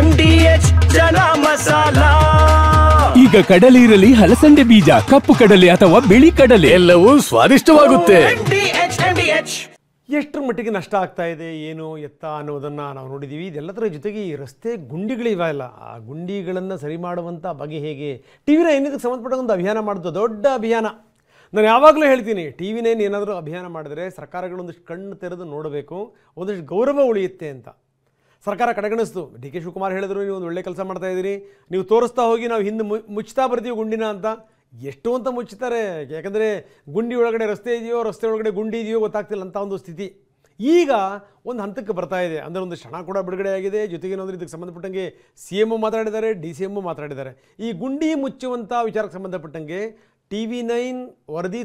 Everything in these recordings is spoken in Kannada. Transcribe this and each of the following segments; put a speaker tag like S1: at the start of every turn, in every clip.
S1: MDH ಚನಾ ಮಸಾಲಾ.
S2: ಈಗ ಕಡಲೆ ಇರಲಿ, ಹಲಸಂಡೆ ಬೀಜ, ಕಪ್ಪು ಕಡಲೆ ಅಥವಾ ಬಿಳಿ ಕಡಲೆ,
S1: ಎಲ್ಲವೂ ಸ್ವಾದಿಷ್ಟವಾಗುತ್ತೆ.
S3: ಎಷ್ಟರ ಮಟ್ಟಿಗೆ ನಷ್ಟ ಆಗ್ತಾ ಇದೆ, ಏನು ಎತ್ತ ಅನ್ನೋದನ್ನು ನಾವು ನೋಡಿದ್ದೀವಿ. ಇದೆಲ್ಲದರ ಜೊತೆಗೆ ಈ ರಸ್ತೆ ಗುಂಡಿಗಳಿವೆಲ್ಲ, ಆ ಗುಂಡಿಗಳನ್ನು ಸರಿ ಮಾಡುವಂಥ ಬಗೆ ಹೇಗೆ, ಟಿವಿನ ಏನಿದಕ್ಕೆ ಸಂಬಂಧಪಟ್ಟ ಒಂದು ಅಭಿಯಾನ ಮಾಡೋದು ದೊಡ್ಡ ಅಭಿಯಾನ. ನಾನು ಯಾವಾಗಲೂ ಹೇಳ್ತೀನಿ, ಟಿವಿನ ಏನಾದರೂ ಅಭಿಯಾನ ಮಾಡಿದ್ರೆ ಸರ್ಕಾರಗಳೊಂದಿಷ್ಟು ಕಣ್ಣು ತೆರೆದು ನೋಡಬೇಕು, ಒಂದಿಷ್ಟು ಗೌರವ ಉಳಿಯುತ್ತೆ ಅಂತ. ಸರ್ಕಾರ ಕಡೆಗಣಿಸ್ತು. ಡಿ ಕೆ ಶಿವಕುಮಾರ್ ಹೇಳಿದ್ರು, ನೀವು ಒಂದು ಒಳ್ಳೆ ಕೆಲಸ ಮಾಡ್ತಾ ಇದ್ದೀರಿ, ನೀವು ತೋರಿಸ್ತಾ ಹೋಗಿ ನಾವು ಹಿಂದೆ ಮುಚ್ತಾ ಬರ್ತೀವಿ ಗುಂಡಿನ ಅಂತ. ಎಷ್ಟು ಅಂತ ಮುಚ್ಚುತ್ತಾರೆ, ಯಾಕಂದರೆ ಗುಂಡಿ ಒಳಗಡೆ ರಸ್ತೆ ಇದೆಯೋ, ರಸ್ತೆ ಒಳಗಡೆ ಗುಂಡಿ ಇದೆಯೋ ಗೊತ್ತಾಗ್ತಿಲ್ಲ ಅಂತ ಒಂದು ಸ್ಥಿತಿ. ಈಗ ಒಂದು ಹಂತಕ್ಕೆ ಬರ್ತಾ ಇದೆ, ಅಂದರೆ ಒಂದು ಕ್ಷಣ ಕೂಡ ಬಿಡುಗಡೆ ಆಗಿದೆ. ಜೊತೆಗೆ ಏನಾದರೂ ಇದಕ್ಕೆ ಸಂಬಂಧಪಟ್ಟಂಗೆ CM ಮಾತಾಡಿದ್ದಾರೆ, DCM ಮಾತಾಡಿದ್ದಾರೆ. ಈ ಗುಂಡಿ ಮುಚ್ಚುವಂಥ ವಿಚಾರಕ್ಕೆ ಸಂಬಂಧಪಟ್ಟಂಗೆ TV9 ವರದಿ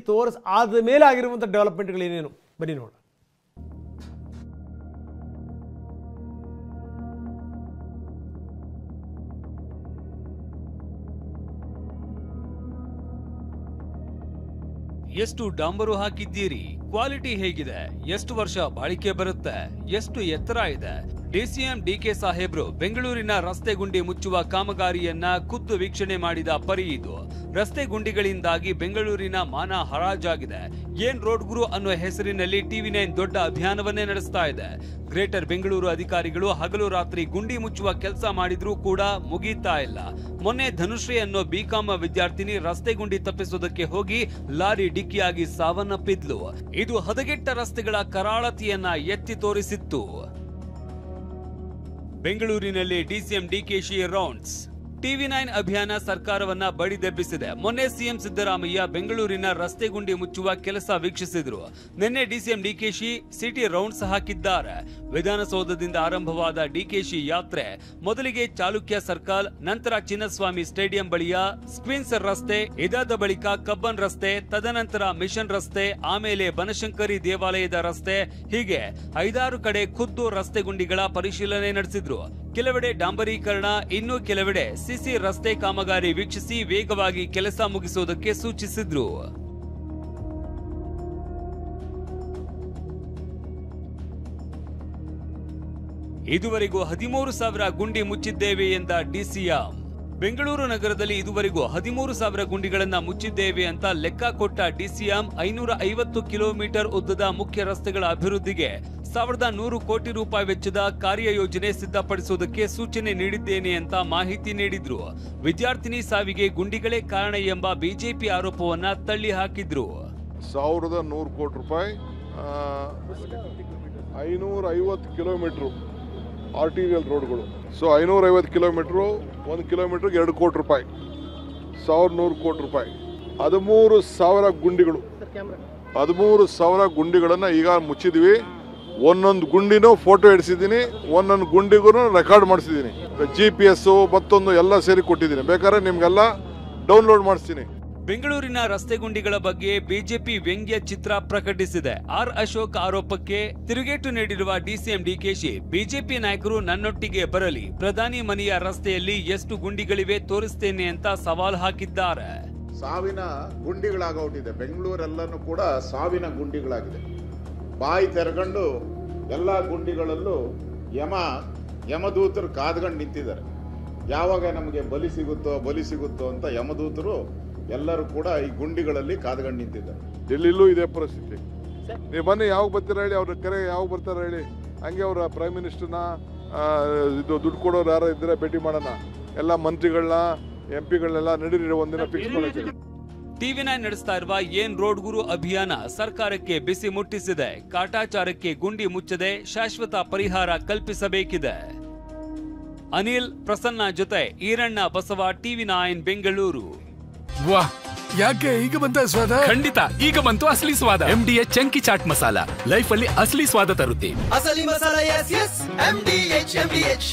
S3: ಆದ ಮೇಲೆ ಆಗಿರುವಂಥ ಡೆವಲಪ್ಮೆಂಟ್ಗಳೇನೇನು ಬನ್ನಿ ನೋಡ.
S4: ಎಷ್ಟು ಡಾಂಬರು ಹಾಕಿದ್ದೀರಿ, ಕ್ವಾಲಿಟಿ ಹೇಗಿದೆ, ಎಷ್ಟು ವರ್ಷ ಬಾಳಿಕೆ ಬರುತ್ತೆ, ಎಷ್ಟು ಎತ್ತರ ಇದೆ. DCM DK ಸಾಹೇಬ್ರು ಬೆಂಗಳೂರಿನ ರಸ್ತೆ ಗುಂಡಿ ಮುಚ್ಚುವ ಕಾಮಗಾರಿಯನ್ನ ಖುದ್ದು ವೀಕ್ಷಣೆ ಮಾಡಿದ ಪರಿ ಇದು. ರಸ್ತೆ ಗುಂಡಿಗಳಿಂದಾಗಿ ಬೆಂಗಳೂರಿನ ಮಾನ ಹರಾಜಾಗಿದೆ. ಏನ್ ರೋಡ್ ಗುರು ಅನ್ನೋ ಹೆಸರಿನಲ್ಲಿ TV9 ದೊಡ್ಡ ಅಭಿಯಾನವನ್ನೇ ನಡೆಸ್ತಾ ಇದೆ. ಗ್ರೇಟರ್ ಬೆಂಗಳೂರು ಅಧಿಕಾರಿಗಳು ಹಗಲು ರಾತ್ರಿ ಗುಂಡಿ ಮುಚ್ಚುವ ಕೆಲಸ ಮಾಡಿದ್ರೂ ಕೂಡ ಮುಗೀತಾ ಇಲ್ಲ. ಮೊನ್ನೆ ಧನುಶ್ರೀ ಅನ್ನೋ BCom ವಿದ್ಯಾರ್ಥಿನಿ ರಸ್ತೆ ಗುಂಡಿ ತಪ್ಪಿಸೋದಕ್ಕೆ ಹೋಗಿ ಲಾರಿ ಡಿಕ್ಕಿಯಾಗಿ ಸಾವನ್ನಪ್ಪಿದ್ಲು. ಇದು ಹದಗೆಟ್ಟ ರಸ್ತೆಗಳ ಕರಾಳತೆಯನ್ನ ಎತ್ತಿ ತೋರಿಸಿತ್ತು. ಬೆಂಗಳೂರಿನಲ್ಲಿ DCM DKಶಿ ರೌಂಡ್ಸ್. TV9 ಅಭಿಯಾನ ಸರ್ಕಾರವನ್ನ ಬಡಿದೆಬ್ಬಿಸಿದೆ. ಮೊನ್ನೆ CM ಸಿದ್ದರಾಮಯ್ಯ ಬೆಂಗಳೂರಿನ ರಸ್ತೆ ಗುಂಡಿ ಮುಚ್ಚುವ ಕೆಲಸ ವೀಕ್ಷಿಸಿದ್ರು. ನಿನ್ನೆ DCM DKಶಿ ಸಿಟಿ ರೌಂಡ್ಸ್ ಹಾಕಿದ್ದಾರೆ. ವಿಧಾನಸೌಧದಿಂದ ಆರಂಭವಾದ DKಶಿ ಯಾತ್ರೆ ಮೊದಲಿಗೆ ಚಾಲುಕ್ಯ ಸರ್ಕಲ್, ನಂತರ ಚಿನ್ನಸ್ವಾಮಿ ಸ್ಟೇಡಿಯಂ ಬಳಿಯ ಸ್ಕ್ವಿನ್ಸ್ ರಸ್ತೆ, ಇದಾದ ಬಳಿಕ ಕಬ್ಬನ್ ರಸ್ತೆ, ತದನಂತರ ಮಿಷನ್ ರಸ್ತೆ, ಆಮೇಲೆ ಬನಶಂಕರಿ ದೇವಾಲಯದ ರಸ್ತೆ, ಹೀಗೆ 5-6 ಕಡೆ ಖುದ್ದು ರಸ್ತೆ ಗುಂಡಿಗಳ ಪರಿಶೀಲನೆ ನಡೆಸಿದ್ರು. ಕೆಲವೆಡೆ ಡಾಂಬರೀಕರಣ, ಇನ್ನು ಕೆಲವೆಡೆ ಸಿಸಿ ರಸ್ತೆ ಕಾಮಗಾರಿ ವೀಕ್ಷಿಸಿ ವೇಗವಾಗಿ ಕೆಲಸ ಮುಗಿಸುವುದಕ್ಕೆ ಸೂಚಿಸಿದ್ರು. ಇದುವರೆಗೂ 13,000 ಗುಂಡಿ ಮುಚ್ಚಿದ್ದೇವೆ ಎಂದ DCM. ಬೆಂಗಳೂರು ನಗರದಲ್ಲಿ ಇದುವರೆಗೂ 13,000 ಗುಂಡಿಗಳನ್ನ ಮುಚ್ಚಿದ್ದೇವೆ ಅಂತ ಲೆಕ್ಕ ಕೊಟ್ಟ DCM 550 ಕಿಲೋಮೀಟರ್ ಉದ್ದದ ಮುಖ್ಯ ರಸ್ತೆಗಳ ಅಭಿವೃದ್ಧಿಗೆ 1,100 ಕೋಟಿ ರೂಪಾಯಿ ವೆಚ್ಚದ ಕಾರ್ಯಯೋಜನೆ ಸಿದ್ಧಪಡಿಸುವುದಕ್ಕೆ ಸೂಚನೆ ನೀಡಿದ್ದೇನೆ ಅಂತ ಮಾಹಿತಿ ನೀಡಿದ್ರು. ವಿದ್ಯಾರ್ಥಿನಿ ಸಾವಿಗೆ ಗುಂಡಿಗಳೇ ಕಾರಣ ಎಂಬ ಬಿಜೆಪಿ ಆರೋಪವನ್ನ ತಳ್ಳಿ ಹಾಕಿದ್ರು.
S5: 1,100 ಕೋಟಿ ರೂಪಾಯಿ 550 ಕಿಲೋಮೀಟರ್ ಆರ್ಟಿರಿಯಲ್ ರೋಡ್ಗಳು. ಸೊ 550 ಕಿಲೋಮೀಟರ್, 1 ಕಿಲೋಮೀಟರ್ಗೆ 2 ಕೋಟಿ ರೂಪಾಯಿ, 1,100 ಕೋಟಿ ರೂಪಾಯಿ. 13,000 ಗುಂಡಿಗಳು, 13,000 ಗುಂಡಿಗಳನ್ನ ಈಗ ಮುಚ್ಚಿದ್ವಿ. ಒಂದೊಂದು ಗುಂಡಿನೂ ಫೋಟೋ ಹಿಡಿಸಿದ್ದೀನಿ, ಒಂದೊಂದು ಗುಂಡಿಗೂ ರೆಕಾರ್ಡ್ ಮಾಡಿಸಿದ್ದೀನಿ. GPS ಮತ್ತೊಂದು ಎಲ್ಲ ಸೇರಿ ಕೊಟ್ಟಿದ್ದೀನಿ, ಬೇಕಾದ್ರೆ ನಿಮ್ಗೆಲ್ಲ ಡೌನ್ಲೋಡ್ ಮಾಡಿಸ್ತೀನಿ.
S4: ಬೆಂಗಳೂರಿನ ರಸ್ತೆ ಗುಂಡಿಗಳ ಬಗ್ಗೆ ಬಿಜೆಪಿ ವ್ಯಂಗ್ಯ ಚಿತ್ರ ಪ್ರಕಟಿಸಿದೆ. ಆರ್ ಅಶೋಕ್ ಆರೋಪಕ್ಕೆ ತಿರುಗೇಟು ನೀಡಿರುವ DCM DKಶಿ, ಬಿಜೆಪಿ ನಾಯಕರು ನನ್ನೊಟ್ಟಿಗೆ ಬರಲಿ, ಪ್ರಧಾನಿ ಮನೆಯ ರಸ್ತೆಯಲ್ಲಿ ಎಷ್ಟು ಗುಂಡಿಗಳಿವೆ ತೋರಿಸ್ತೇನೆ ಅಂತ ಸವಾಲ್ ಹಾಕಿದ್ದಾರೆ.
S6: ಸಾವಿನ ಗುಂಡಿಗಳಾಗೋಟಿದೆ, ಬೆಂಗಳೂರೆಲ್ಲನೂ ಕೂಡ ಸಾವಿನ ಗುಂಡಿಗಳಾಗಿದೆ. ಬಾಯಿ ತೆರೆಕೊಂಡು ಎಲ್ಲ ಗುಂಡಿಗಳಲ್ಲೂ ಯಮದೂತರು ಕಾದ್ಕೊಂಡು ನಿಂತಿದ್ದಾರೆ. ಯಾವಾಗ ನಮಗೆ ಬಲಿ ಸಿಗುತ್ತೋ ಅಂತ ಯಮದೂತರು ಎಲ್ಲರೂ ಕೂಡ ಈ ಗುಂಡಿಗಳಲ್ಲಿ ಕಾದ್ಕೊಂಡು ನಿಂತಿದ್ದಾರೆ.
S5: ಡೆಲ್ಲಿಲೂ ಇದೇ ಪರಿಸ್ಥಿತಿ. ನೀವು ಬನ್ನಿ, ಯಾವಾಗ ಬರ್ತೀರಾ ಹೇಳಿ, ಅವ್ರ ಕರೆ ಯಾವಾಗ ಬರ್ತಾರ ಹೇಳಿ, ಹಂಗೆ ಅವರ ಪ್ರೈಮ್ ಮಿನಿಸ್ಟರ್ನ ಇದು ದುಡ್ಡು ಕೊಡೋರು ಯಾರು ಇದ್ರೆ ಭೇಟಿ ಮಾಡೋಣ. ಎಲ್ಲ ಮಂತ್ರಿಗಳನ್ನ MP ಗಳನ್ನೆಲ್ಲ ನಡೀರಿ, ಒಂದಿನ ಫಿಕ್ಸ್ ಮಾಡೋಕೆ.
S4: TV9 ನಡೆಸ್ತಾ ಇರುವ ಏನ್ ರೋಡ್ ಗುರು ಅಭಿಯಾನ ಸರ್ಕಾರಕ್ಕೆ ಬಿಸಿ ಮುಟ್ಟಿಸಿದೆ. ಕಾಟಾಚಾರಕ್ಕೆ ಗುಂಡಿ ಮುಚ್ಚದೆ ಶಾಶ್ವತ ಪರಿಹಾರ ಕಲ್ಪಿಸಬೇಕಿದೆ. ಅನಿಲ್ ಪ್ರಸನ್ನ ಜೊತೆ ಈರಣ್ಣ ಬಸವ, TV9 ಬೆಂಗಳೂರು.
S7: ವಾಹ್, ಯಾಕೆ ಈಗ ಬಂತ ಸ್ವಾದ?
S2: ಖಂಡಿತ ಈಗ ಬಂತು ಅಸಲಿ ಸ್ವಾದ. MDH chunky chaat masala life ಅಲ್ಲಿ ಅಸಲಿ ಸ್ವಾದ ತರುತ್ತೆ.
S1: ಅಸಲಿ ಮಸಾಲ, MDH.